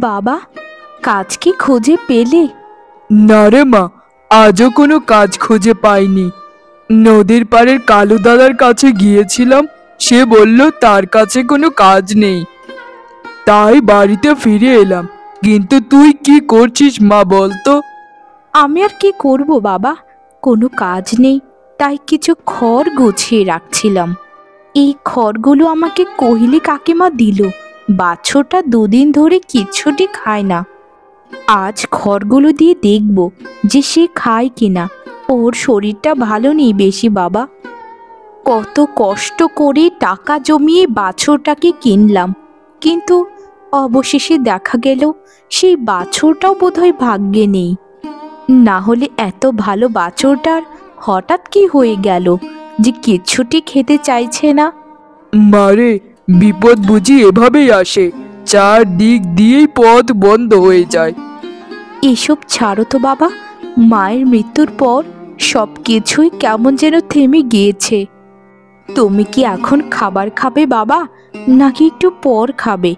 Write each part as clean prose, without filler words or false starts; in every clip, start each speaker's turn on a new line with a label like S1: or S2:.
S1: বাবা, কাজ কি খুঁজে পেলে?
S2: না রে মা, আজও কোনো কাজ খুঁজে পাইনি। নদীর পাড়ের কালু দাদার কাছে গিয়েছিলাম, সে বলল তার কাছে কোনো কাজ নেই, তাই বাড়িতে ফিরে এলাম। কিন্তু তুই কি করছিস মা বলতো?
S1: আমি আর কি করব বাবা, কোনো কাজ নেই, তাই কিছু খড় গুছিয়ে রাখছিলাম। এই খড়গুলো আমাকে কোহিলি কাকিমা দিল। বাছুরটা দুদিন ধরে কিচ্ছুটি খায় না। আজ খড়গুলো দিয়ে দেখব যে সে খায় কিনা। ওর শরীরটা ভালো নেই বেশি বাবা। কত কষ্ট করে টাকা জমিয়ে বাছুরটাকে কিনলাম, কিন্তু অবশেষে দেখা গেল সেই বাছুরটাও বোধহয় ভাগ্যে নেই। না হলে এত ভালো বাছুরটার হঠাৎ কি হয়ে গেল যে কিচ্ছুটি খেতে চাইছে না?
S2: মারে, বিপদ বুঝি এভাবেই আসে, চারদিক দিয়েই পথ বন্ধ হয়ে যায়।
S1: এসব ছাড়ো তো বাবা, মায়ের মৃত্যুর পর সব কিছুই কেমন যেন থেমে গিয়েছে। তুমি কি এখন খাবার খাবে বাবা, নাকি একটু পর খাবে?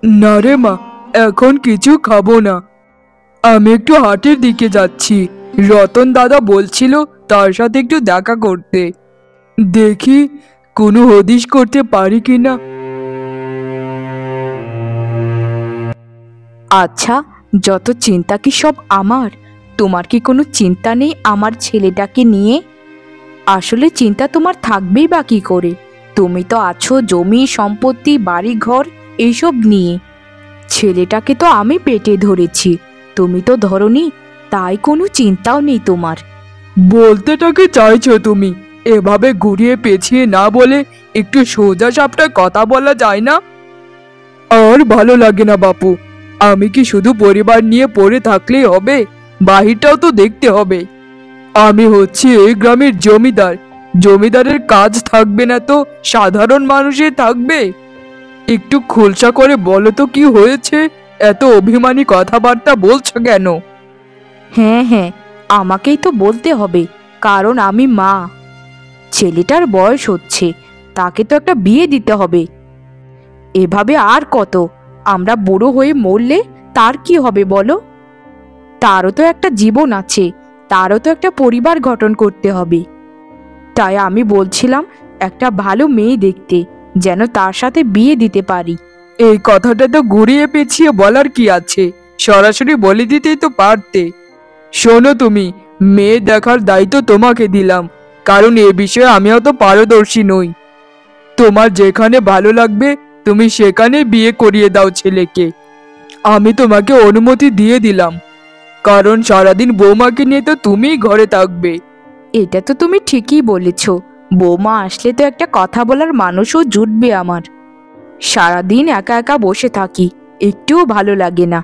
S2: না রে মা, এখন কিছু খাবো না। আমি একটু হাটের দিকে যাচ্ছি, রতন দাদা বলছিল তার সাথে একটু দেখা করতে। দেখি কোনো হদিশ করতে পারি কিনা।
S1: আচ্ছা, যত চিন্তা কি সব আমার? তোমার কি কোনো চিন্তা নেই আমার ছেলেটাকে নিয়ে? আসলে চিন্তা তোমার থাকবেই বা কি করে? তুমি তো আছো জমি সম্পত্তি বাড়ি ঘর এইসব নিয়ে। ছেলেটাকে তো আমি পেটে ধরেছি, তুমি তো ধরনি, তাই কোনো চিন্তাও নেই তোমার।
S2: বলতেটাকে চাইছো তুমি? এভাবে ঘুরিয়ে পেঁচিয়ে না বলে একটু সোজা সাপটা কথা বলা যায় না? আর ভালো লাগে না বাপু। আমি কি শুধু পরিবার নিয়ে পড়ে থাকলেই হবে? বাহিরটাও তো দেখতে হবে। আমি হচ্ছি এই গ্রামের জমিদার। জমিদারের কাজ থাকবে না তো সাধারণ মানুষের থাকবে? একটু খোলসা করে বলো তো কি হয়েছে? এত অভিমানী কথাবার্তা বলছো কেন?
S1: হ্যাঁ হ্যাঁ, আমাকেই তো বলতে হবে, কারণ আমি মা। ছেলেটার বয়স হচ্ছে, তাকে তো একটা বিয়ে দিতে হবে। এভাবে আর কত? আমরা বুড়ো হয়ে মরলে তার কি হবে বলো? তারও তো একটা জীবন আছে, তারও তো একটা পরিবার গঠন করতে হবে। তাই আমি বলছিলাম একটা ভালো মেয়ে দেখতে, যেন তার সাথে বিয়ে দিতে পারি।
S2: এই কথাটা তো ঘুরিয়ে পেঁচিয়ে বলার কি আছে? সরাসরি বলে দিতেই তো পারতে। শোনো তুমি, মেয়ে দেখার দায়িত্ব তোমাকে দিলাম, কারণ এ বিষয়ে আমি অত পারদর্শী নই। তোমার যেখানে ভালো লাগবে তুমি সেখানে বিয়ে করিয়ে দাও ছেলেকে। আমি তোমাকে অনুমতি দিয়ে দিলাম, কারণ সারাদিন বৌমাকে নিয়ে তো তুমিই ঘরে থাকবে।
S1: এটা তো তুমি ঠিকই বলেছ, বৌমা আসলে তো একটা কথা বলার মানুষও জুটবে আমার। সারাদিন একা একা বসে থাকি, একটুও ভালো লাগে না।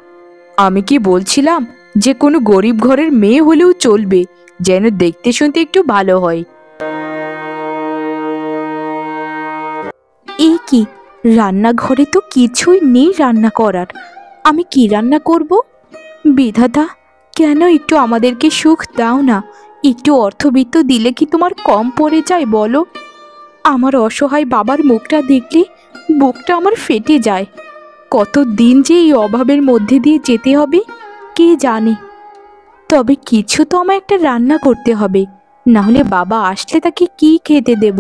S1: আমি কি বলছিলাম যে কোনো গরিব ঘরের মেয়ে হলেও চলবে, যেন দেখতে শুনতে একটু ভালো হয়। এই কি, রান্নাঘরে তো কিছুই নেই রান্না করার। আমি কি রান্না করব? বিধাতা, কেন একটু আমাদেরকে সুখ দাও না? একটু অর্থবিত্ত দিলে কি তোমার কম পড়ে যায় বলো? আমার অসহায় বাবার মুখটা দেখলে বুকটা আমার ফেটে যায়। কত দিন যে এই অভাবের মধ্যে দিয়ে যেতে হবে কে জানে। তবে কিছু তো আমার একটা রান্না করতে হবে, না হলে বাবা আসলে তাকে কি খেতে দেব?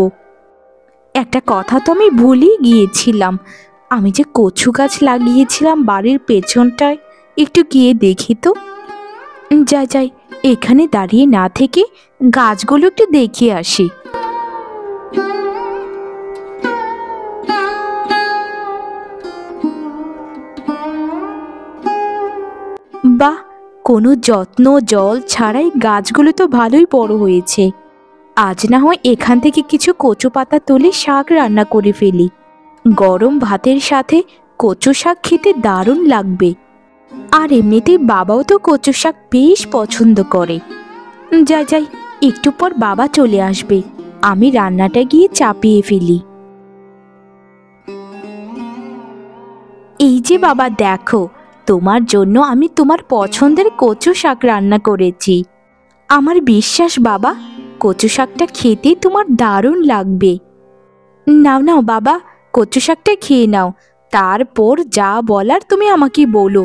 S1: একটা কথা তো আমি ভুলেই গিয়েছিলাম, আমি যে কচু গাছ লাগিয়েছিলাম বাড়ির পেছনটায়, একটু গিয়ে দেখি তো। যাই যাই, এখানে দাঁড়িয়ে না থেকে গাছগুলো একটু দেখে আসি। বাহ, কোনো যত্ন জল ছাড়াই গাছগুলো তো ভালোই বড় হয়েছে। আজ না হয় এখান থেকে কিছু কচু পাতা তুলে শাক রান্না করে ফেলি। গরম ভাতের সাথে কচু শাক খেতে দারুণ লাগবে। আর এমনিতেই বাবাও তো কচু শাক বেশ পছন্দ করে। যাই যাই, একটু পর বাবা চলে আসবে, আমি রান্নাটা গিয়ে চাপিয়ে ফেলি। এই যে বাবা দেখো, তোমার জন্য আমি তোমার পছন্দের কচু শাক রান্না করেছি। আমার বিশ্বাস বাবা, কচু শাকটা খেতে তোমার দারুণ লাগবে। নাও নাও বাবা, কচু শাকটা খেয়ে নাও, তারপর যা বলার তুমি আমাকে বলো।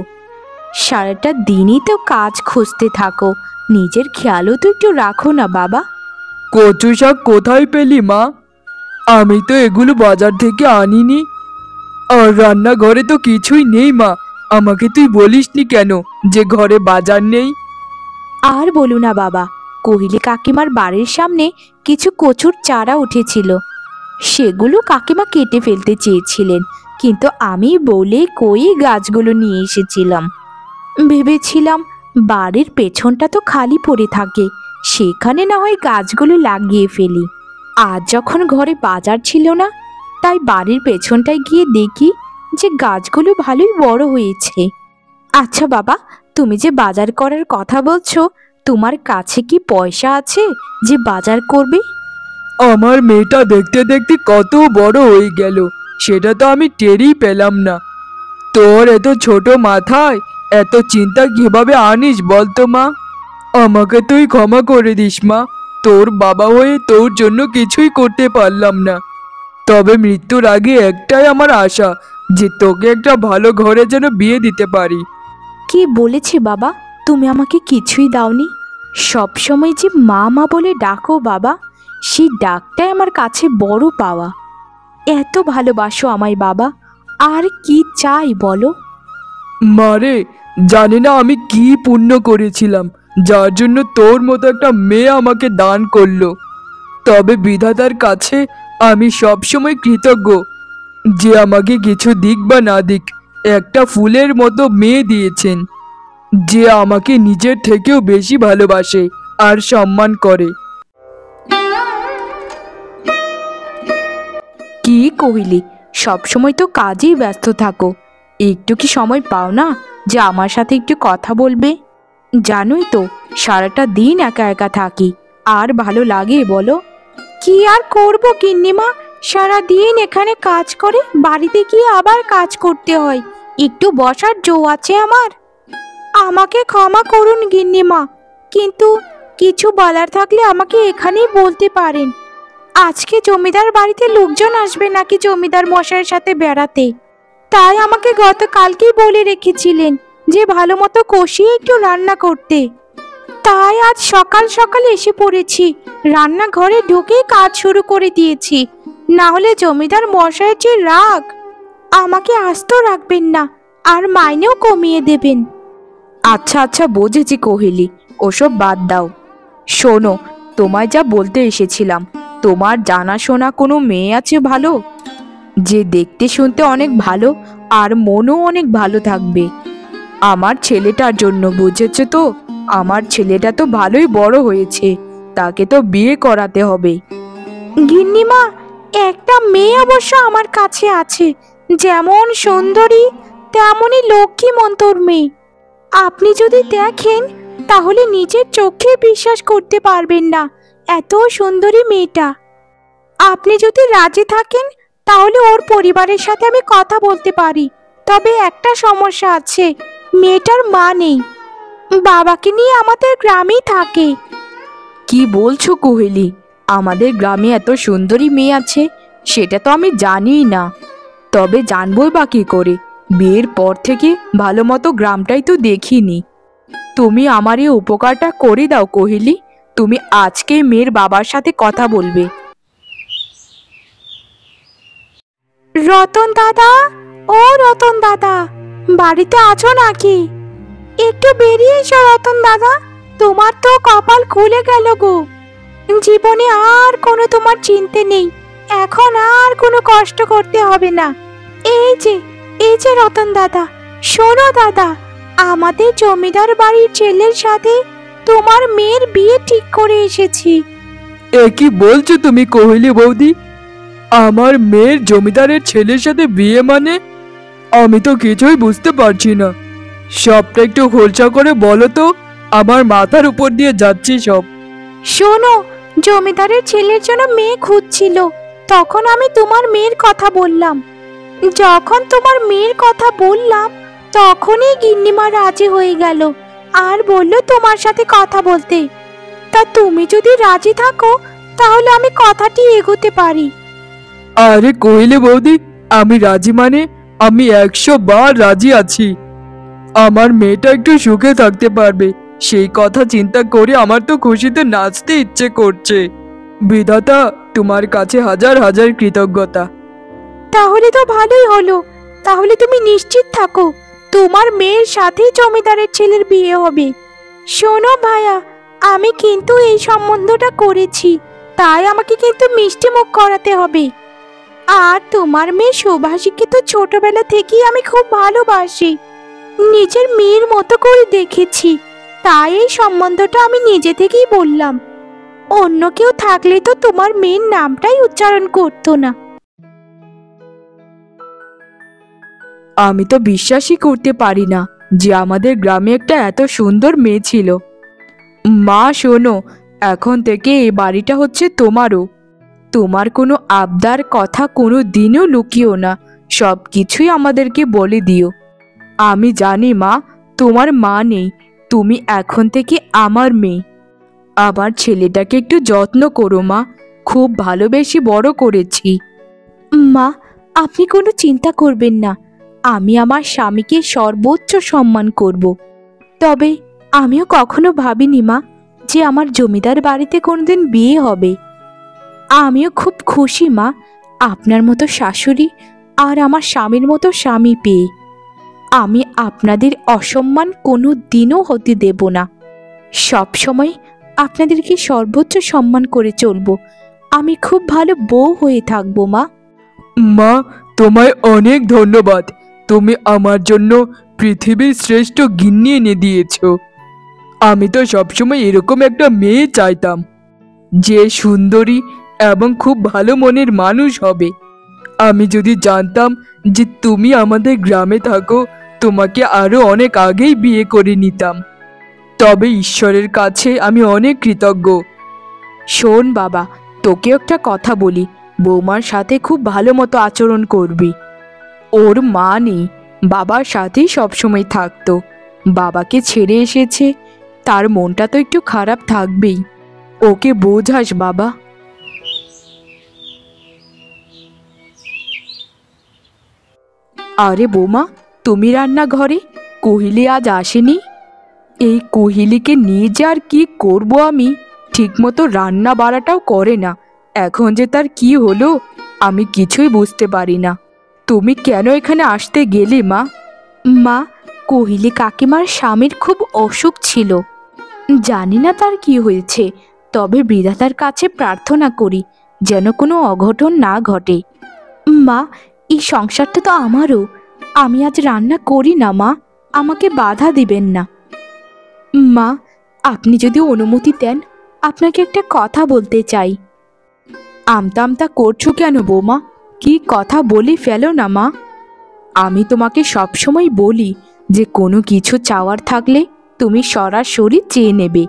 S1: সারাটা দিনই তো কাজ খুঁজতে থাকো, নিজের খেয়ালও তো একটু রাখো না বাবা।
S2: কচু শাক কোথায় পেলি মা? আমি তো এগুলো বাজার থেকে আনিনি। আর রান্নাঘরে তো কিছুই নেই মা। আমাকে তুই বলিসনি কেন যে ঘরে বাজার নেই?
S1: আর বলো না বাবা, কোহিলি কাকিমার বাড়ির সামনে কিছু কচুর চারা উঠেছিল, সেগুলো কাকিমা কেটে ফেলতে চেয়েছিলেন, কিন্তু আমি বলে কই গাছগুলো নিয়ে এসেছিলাম। ভেবেছিলাম বাড়ির পেছনটা তো খালি পড়ে থাকে, সেখানে না হয় গাছগুলো লাগিয়ে ফেলি। আজ যখন ঘরে বাজার ছিল না, তাই বাড়ির পেছনটায় গিয়ে দেখি যে গাছগুলো ভালোই বড় হয়েছে। আচ্ছা বাবা, তুমি যে বাজার করার কথা বলছো, তোমার কাছে কি পয়সা আছে যে বাজার করবে?
S2: আমার মেয়েটা দেখতে দেখতে কত বড় হয়ে গেল, সেটা তো আমি টেরই পেলাম না। তোর এত ছোট মাথায় এত চিন্তা কিভাবে আনিস বলতো মা? আমাকে তুই ক্ষমা করে দিস মা। তোর বাবা হয়ে তোর জন্য কিছুই করতে পারলাম না। তবে মৃত্যুর আগে একটাই আমার আশা, যে তোকে একটা ভালো ঘরে যেন বিয়ে দিতে পারি।
S1: কি বলেছি বাবা, তুমি আমাকে কিছুই দাওনি। সব সময় যে মা মা বলে ডাকো বাবা, সেই ডাকটাই আমার কাছে বড় পাওয়া। এত ভালোবাসো আমায় বাবা, আর কি চাই বলো?
S2: মারে, জানি না আমি কি পুণ্য করেছিলাম যার জন্য তোর মতো একটা মেয়ে আমাকে দান করলো। তবে বিধাতার কাছে আমি সবসময় কৃতজ্ঞ যে আমাকে কিছু দিক বা না দিক একটা ফুলের মতো মেয়ে দিয়েছেন, যে আমাকে নিজের থেকেও বেশি ভালোবাসে আর সম্মান করে।
S1: কি কহিলি, সবসময় তো কাজেই ব্যস্ত থাকো, একটু কি সময় পাও না যে আমার সাথে একটু কথা বলবে? জানোই তো সারাটা দিন একা একা থাকি, আর ভালো লাগে বলো? কি আর করবো গিন্নিমা, সারা দিন এখানে কাজ করে বাড়িতে গিয়ে আবার কাজ করতে হয়, একটু বসার জো আছে আমার? আমাকে ক্ষমা করুন গিন্নিমা, কিন্তু কিছু বলার থাকলে আমাকে এখানেই বলতে পারেন। আজকে জমিদার বাড়িতে লোকজন আসবে নাকি জমিদার মশাইয়ের সাথে বেড়াতে, তাই আমাকে গতকালকেই বলে রেখেছিলেন যে ভালো মতো কষিয়ে একটু রান্না করতে। তাই আজ সকাল সকাল এসে পড়েছি, রান্নাঘরে ঢুকেই কাজ শুরু করে দিয়েছি। না হলে জমিদার মশাইয়ের যে রাগ, আমাকে আস্ত রাখবেন না, আর মাইনেও কমিয়ে দেবেন। আচ্ছা আচ্ছা বুঝেছি কোহেলি, ওসব বাদ দাও। শোনো, তোমায় যা বলতে এসেছিলাম, তোমার জানাশোনা কোনো মেয়ে আছে ভালো, যে দেখতে শুনতে অনেক ভালো আর মনও অনেক ভালো থাকবে? আমার ছেলেটার জন্য, বুঝেছো তো? আমার ছেলেটা তো ভালোই বড় হয়েছে, তাকে তো বিয়ে করাতে হবে। গিন্নিমা, একটা মেয়ে অবশ্য আমার কাছে আছে, যেমন সুন্দরী তেমনই লক্ষ্মী মন্তর মেয়ে। আপনি যদি দেখেন তাহলে নিজের চোখে বিশ্বাস করতে পারবেন না, এত সুন্দরী মেয়েটা। আপনি যদি রাজি থাকেন তাহলে ওর পরিবারের সাথে আমি কথা বলতে পারি, তবে একটা সমস্যা আছে, মেয়েটার মা নেই, বাবাকে নিয়ে আমাদের গ্রামেই থাকে। কি বলছো কোহেলি, আমাদের গ্রামে এত সুন্দরী মেয়ে আছে সেটা তো আমি জানিই না। তবে জানবই বা কি করে, বিয়ের পর থেকে ভালো মতো গ্রামটাই তো দেখিনি। তুমি আমার এই উপকারটা করে দাও কোহেলি, তুমি আজকে মেয়ের বাবার সাথে কথা বলবে। রতন দাদা, ও রতন দাদা, বাড়িতে আছো নাকি? একটু বেরিয়ে এসো রতন দাদা, তোমার তো কপাল খুলে গেল গো। জীবনে আর কোনো তোমার চিন্তা নেই, এখন আর কোনো কষ্ট করতে হবে না। এই যে এই যে রতন দাদা, শোনো দাদা, আমাদের জমিদার বাড়ির ছেলের সাথে তোমার মেয়ের বিয়ে ঠিক করে এসেছি।
S2: এ কি বলছো তুমি কোহেলি বৌদি? আমার মেয়ের জমিদারের ছেলের সাথে বিয়ে মানে? আমি তো কিছুই বুঝতে পারছি না। সবটা একটু খোলসা করে বলো তো, আমার মাথার উপর দিয়ে যাচ্ছে সব।
S1: শোনো, জমিদারের ছেলের জন্য মেয়ে খুঁজছিল, তখন আমি তোমার মেয়ের কথা বললাম। যখন তোমার মেয়ের কথা বললাম তখনই গিন্নিমা রাজি হয়ে গেল আর বলল তোমার সাথে কথা বলতে। তা তুমি যদি রাজি থাকো তাহলে আমি কথাটি এগোতে পারি।
S2: আরে কোহেলি বৌদি, আমি রাজি মানে আমি 100 বার রাজি আছি। আমার মেয়েটা একটু সুখে থাকতে পারবে, সেই কথা চিন্তা করে আমার তো খুশিতে নাচতে ইচ্ছে করছে। বিধাতা, তোমার কাছে হাজার হাজার কৃতজ্ঞতা।
S1: তাহলে তো ভালোই হলো। তাহলে তুমি নিশ্চিত থাকো, তোমার মেয়ের সাথেই জমিদারের ছেলের বিয়ে হবে। শোনো ভাইয়া, আমি কিন্তু এই সম্বন্ধটা করেছি, তাই আমাকে কিন্তু মিষ্টি মুখ করাতে হবে। আর তোমার মেয়ে সুভাষীকে তো ছোটবেলা থেকেই আমি খুব ভালোবাসি, নিজের মেয়ের মতো করে দেখেছি, তাই এই সম্বন্ধটা আমি নিজে থেকেই বললাম। অন্য কেউ থাকলে তো তোমার মেয়ের নামটাই উচ্চারণ করতো না।
S2: আমি তো বিশ্বাসই করতে পারি না যে আমাদের গ্রামে একটা এত সুন্দর মেয়ে ছিল। মা শোনো, এখন থেকে এই বাড়িটা হচ্ছে তোমারও। তোমার কোনো আবদার কথা কোনো দিনও লুকিও না, সব কিছুই আমাদেরকে বলে দিও। আমি জানি মা, তোমার মা নেই, তুমি এখন থেকে আমার মেয়ে। আমার ছেলেটাকে একটু যত্ন করো মা, খুব ভালোবেসে বড় করেছি।
S1: মা, আপনি কোনো চিন্তা করবেন না, আমি আমার স্বামীকে সর্বোচ্চ সম্মান করব। তবে আমিও কখনো ভাবিনি মা যে আমার জমিদার বাড়িতে কোনোদিন বিয়ে হবে। আমিও খুব খুশি মা, আপনার মতো শাশুড়ি আর আমার স্বামীর মতো স্বামী পেয়ে। আমি আপনাদের অসম্মান কোনো দিনও হতে দেব না। সব সময় আপনাদেরকে সর্বোচ্চ সম্মান করে চলবো। আমি খুব ভালো বউ হয়ে থাকবো মা।
S2: মা, তোমায় অনেক ধন্যবাদ। তুমি আমার জন্য পৃথিবীর শ্রেষ্ঠ গিন্নি এনে দিয়েছ। আমি তো সবসময় এরকম একটা মেয়ে চাইতাম, যে সুন্দরী এবং খুব ভালো মনের মানুষ হবে। আমি যদি জানতাম যে তুমি আমাদের গ্রামে থাকো, তোমাকে আরো অনেক আগেই বিয়ে করে নিতাম। তবে ঈশ্বরের কাছে আমি অনেক কৃতজ্ঞ।
S1: শোন বাবা, তোকে একটা কথা বলি, বৌমার সাথে খুব ভালো মতো আচরণ করবি। ওর মা নেই, বাবার সাথেই সবসময় থাকতো। বাবাকে ছেড়ে এসেছে, তার মনটা তো একটু খারাপ থাকবেই। ওকে বোঝাস বাবা। আরে বৌমা, তুমি রান্নাঘরে? কোহিলি আজ আসেনি? এই কোহিলিকে নিয়ে যে আর কি করব আমি, ঠিকমতো রান্না বাড়াটাও করে না। এখন যে তার কি হলো আমি কিছুই বুঝতে পারি না। তুমি কেন এখানে আসতে গেলে মা? মা, কোহিলি কাকিমার স্বামীর খুব অসুখ ছিল, জানি না তার কি হয়েছে, তবে বিধাতার কাছে প্রার্থনা করি যেন কোনো অঘটন না ঘটে। মা, এই সংসারটা তো আমারও, আমি আজ রান্না করি না মা, আমাকে বাধা দিবেন না। মা, আপনি যদি অনুমতি দেন, আপনাকে একটা কথা বলতে চাই। আমতা আমতা করছো কেন বৌমা? কি কথা বলি ফেলো না মা। আমি তোমাকে সবসময় বলি যে কোনো কিছু চাওয়ার থাকলে তুমি সরাসরি চেয়ে নেবে।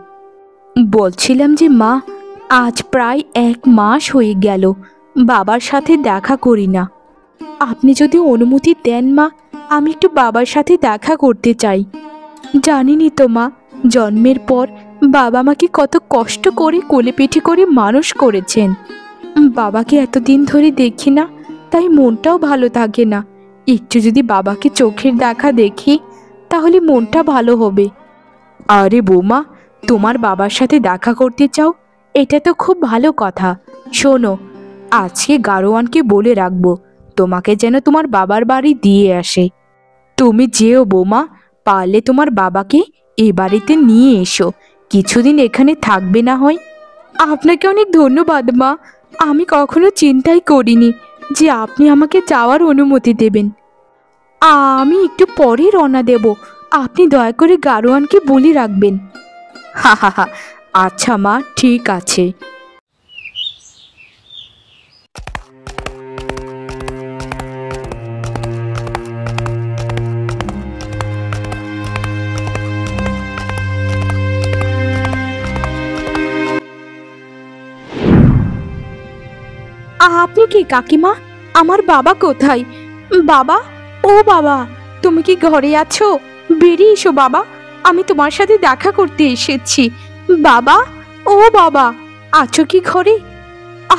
S1: বলছিলাম যে মা, আজ প্রায় 1 মাস হয়ে গেল বাবার সাথে দেখা করি না। আপনি যদি অনুমতি দেন মা, আমি একটু বাবার সাথে দেখা করতে চাই। জানিনি তো মা, জন্মের পর বাবা আমাকে কত কষ্ট করে কোলে পিঠে করে মানুষ করেছেন। বাবাকে এতদিন ধরে দেখি না, তাই মনটাও ভালো থাকে না। একটু যদি বাবাকে চোখের দেখা দেখি তাহলে মনটা ভালো হবে। আরে বৌমা, তোমার বাবার সাথে দেখা করতে চাও, এটা তো খুব ভালো কথা। শোনো, আজকে গাড়োয়ানকে বলে রাখবো তোমাকে যেন তোমার বাবার বাড়ি দিয়ে আসে। তুমি যেও বৌমা, পারলে তোমার বাবাকে এ বাড়িতে নিয়ে এসো, কিছুদিন এখানে থাকবে না হয়। আপনাকে অনেক ধন্যবাদ মা, আমি কখনো চিন্তাই করিনি যে আপনি আমাকে যাওয়ার অনুমতি দেবেন। আমি একটু পরে রওনা দেব, আপনি দয়া করে গাড়োয়ানকে বলে রাখবেন। হা হা হা, আচ্ছা মা, ঠিক আছে। আপনি কি কাকিমা? আমার বাবা কোথায়? বাবা, ও বাবা, তুমি কি ঘরে আছো? বেরিয়ে এসো বাবা, আমি তোমার সাথে দেখা করতে এসেছি। বাবা, ও বাবা, আছো কি ঘরে?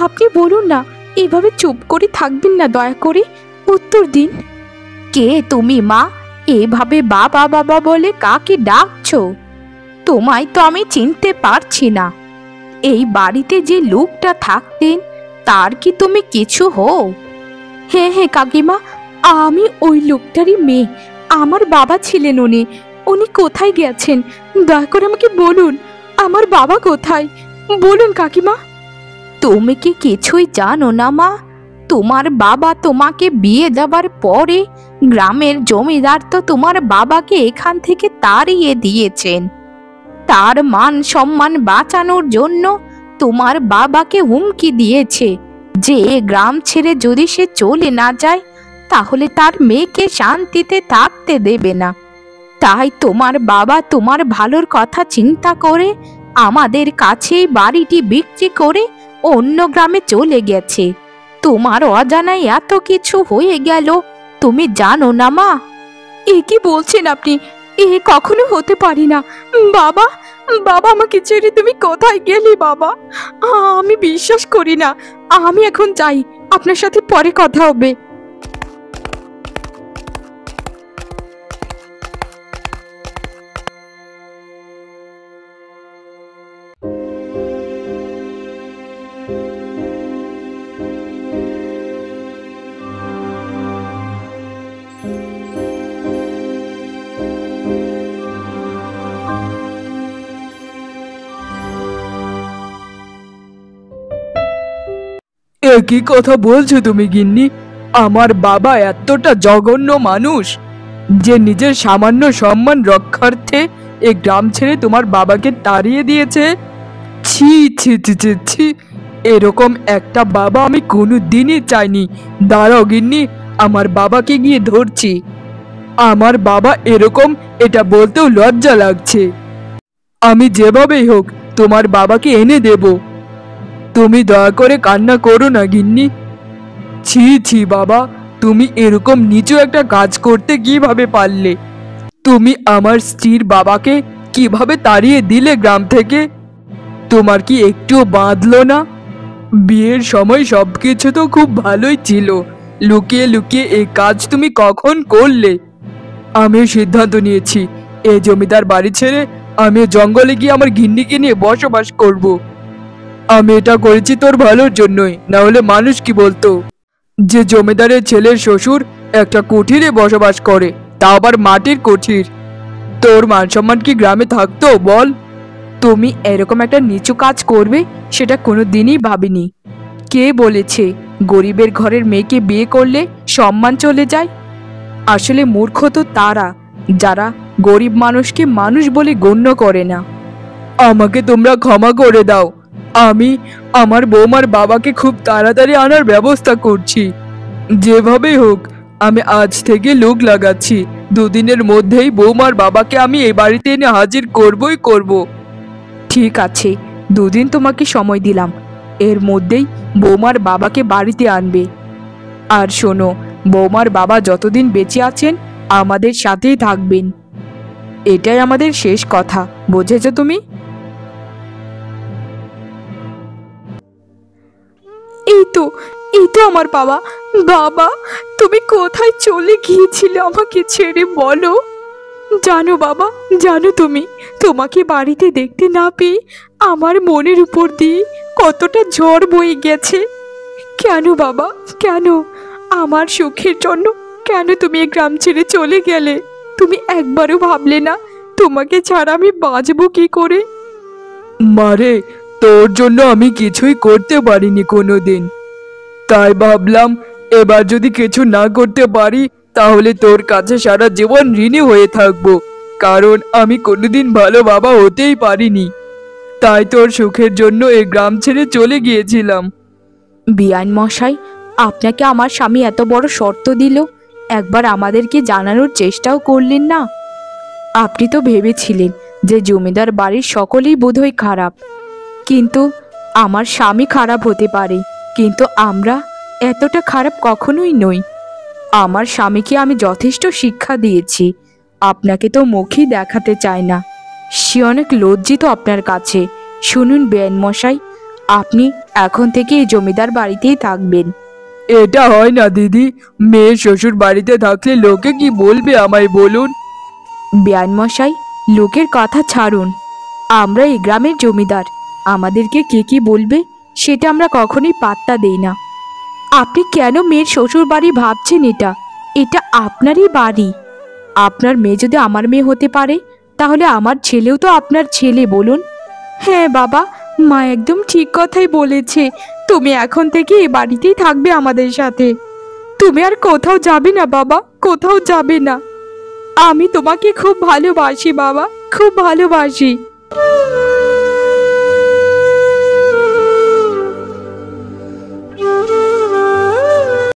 S1: আপনি বলুন না, এভাবে চুপ করে থাকবেন না, দয়া করে উত্তর দিন। কে তুমি মা? এভাবে বাবা বাবা বলে কাকে ডাকছো? তোমায় তো আমি চিনতে পারছি না। এই বাড়িতে যে লোকটা থাকতেন তার কি তুমি কিছু হও? হ্যাঁ হ্যাঁ কাকিমা, আমি ওই লোকটারই মেয়ে। আমার বাবা ছিলেন উনি। উনি কোথায় গেছেন দয়া করে আমাকে বলুন। আমার বাবা কোথায় বলুন কাকিমা। তুমি কি কিছুই জানো না মা? তোমার বাবা তোমাকে বিয়ে দেওয়ার পরে গ্রামের জমিদার তো তোমার বাবাকে এখান থেকে তাড়িয়ে দিয়েছেন। তার মান সম্মান বাঁচানোর জন্য তোমার বাবাকে হুমকি দিয়েছে যে এ গ্রাম ছেড়ে যদি সে চলে না যায় তাহলে তার মেয়েকে শান্তিতে থাকতে দেবে না। তাই তোমার বাবা তোমার ভালোর কথা চিন্তা করে আমাদের কাছেই বাড়িটি বিক্রি করে অন্য গ্রামে চলে গেছে। তোমার অজানায় এত কিছু হয়ে গেল, তুমি জানো না মা? এ কি বলছেন আপনি? এ কখনো হতে পারি না। বাবা, বাবা আমাকে ছেড়ে তুমি কোথায় গেলি বাবা? আমি বিশ্বাস করি না। আমি এখন যাই, আপনার সাথে পরে কথা হবে।
S2: একই কথা বলছো তুমি গিন্নি? আমার বাবা এতটা জঘন্য মানুষ যে নিজের সামান্য সম্মান রক্ষার্থে এই গ্রাম ছেড়ে তোমার বাবাকে তাড়িয়ে দিয়েছে? ছি ছি ছি ছি ছি, এরকম একটা বাবা আমি কোনোদিনই চাইনি। দাঁড়াও গিন্নি, আমার বাবাকে গিয়ে ধরছি। আমার বাবা এরকম, এটা বলতেও লজ্জা লাগছে। আমি যেভাবেই হোক তোমার বাবাকে এনে দেব। তুমি দয়া করে কান্না করো না গিন্নি। ছি ছি বাবা, তুমি এরকম নিচু একটা কাজ করতে কিভাবে পারলে? তুমি আমার স্ত্রীর বাবাকে কিভাবে তাড়িয়ে দিলে গ্রাম থেকে? তোমার কি একটুও বাঁধলো না? বিয়ের সময় সবকিছু তো খুব ভালোই ছিল, লুকিয়ে লুকিয়ে এই কাজ তুমি কখন করলে? আমিও সিদ্ধান্ত নিয়েছি, এই জমিদার বাড়ি ছেড়ে আমি জঙ্গলে গিয়ে আমার গিন্নিকে নিয়ে বসবাস করব। আমি এটা করেছি তোর ভালোর জন্যই, না হলে মানুষ কি বলতো যে জমিদারের ছেলের শ্বশুর একটা কুঠিরে বসবাস করে, তা আবার মাটির কুঠির। তোর মান সম্মান কি গ্রামে থাকতো বল?
S1: তুমি এরকম একটা নিচু কাজ করবে সেটা কোনো দিনই ভাবিনি। কে বলেছে গরিবের ঘরের মেয়েকে বিয়ে করলে সম্মান চলে যায়? আসলে মূর্খ তো তারা যারা গরিব মানুষকে মানুষ বলে গণ্য করে না।
S2: আমাকে তোমরা ক্ষমা করে দাও। আমি আমার বৌমার বাবাকে খুব তাড়াতাড়ি আনার ব্যবস্থা করছি। যেভাবেই হোক আমি আজ থেকে লোক লাগাচ্ছি, দুদিনের মধ্যেই বৌমার বাবাকে আমি এই বাড়িতে এনে হাজির করবই করব।
S1: ঠিক আছে, দুদিন তোমাকে সময় দিলাম, এর মধ্যেই বৌমার বাবাকে বাড়িতে আনবে। আর শোনো, বৌমার বাবা যতদিন বেঁচে আছেন আমাদের সাথেই থাকবেন। এটাই আমাদের শেষ কথা, বুঝেছো তুমি? এই তো, এই তো আমার বাবা। বাবা, তুমি কোথায় চলে গিয়েছিলে আমাকে ছেড়ে বলো? জানো বাবা, জানো তুমি, তোমাকে বাড়িতে দেখতে না পেয়ে আমার মনের উপর দিয়ে কতটা ঝড় বয়ে গেছে। কেন বাবা, কেন? আমার সুখের জন্য কেন তুমি এই গ্রাম ছেড়ে চলে গেলে? তুমি একবারও ভাবলে না তোমাকে ছাড়া আমি বাঁচবো কি করে?
S2: মারে, তোর জন্য আমি কিছুই করতে পারিনি কোনোদিন, তাই ভাবলাম এবার যদি কিছু না করতে পারি তাহলে তোর কাছে সারা জীবন ঋণী হয়ে থাকবো, কারণ আমি কোনোদিন ভালো বাবা হতেই পারিনি। তাই তোর সুখের জন্য এই গ্রাম ছেড়ে চলে গিয়েছিলাম।
S1: বিয়ান মশাই, আপনাকে আমার স্বামী এত বড় শর্ত দিল, একবার আমাদেরকে জানানোর চেষ্টাও করলেন না। আপনি তো ভেবেছিলেন যে জমিদার বাড়ির সকলেই বোধহয় খারাপ, কিন্তু আমার স্বামী খারাপ হতে পারে, কিন্তু আমরা এতটা খারাপ কখনোই নই। আমার স্বামীকে আমি যথেষ্ট শিক্ষা দিয়েছি, আপনাকে তো মুখই দেখাতে চায় না। সে অনেক লজ্জিত আপনার কাছে। শুনুন বেআইন মশাই, আপনি এখন থেকে এই জমিদার বাড়িতেই থাকবেন।
S2: এটা হয় না দিদি। মেয়ে শ্বশুর বাড়িতে থাকলে লোকে কি বলবে আমায় বলুন?
S1: বেয়ান মশাই, লোকের কথা ছাড়ুন। আমরা এই গ্রামের জমিদার, আমাদেরকে কে কি বলবে সেটা আমরা কখনোই পাত্তা দেই না। আপনি কেন মেয়ের শ্বশুর বাড়ি ভাবছেন? এটা এটা আপনারই বাড়ি। আপনার মেয়ে যদি আমার মেয়ে হতে পারে, তাহলে আমার ছেলেও তো আপনার ছেলে, বলুন। হ্যাঁ বাবা, মা একদম ঠিক কথাই বলেছে। তুমি এখন থেকে এই বাড়িতেই থাকবে আমাদের সাথে। তুমি আর কোথাও যাবে না বাবা, কোথাও যাবে না। আমি তোমাকে খুব ভালোবাসি বাবা, খুব ভালোবাসি।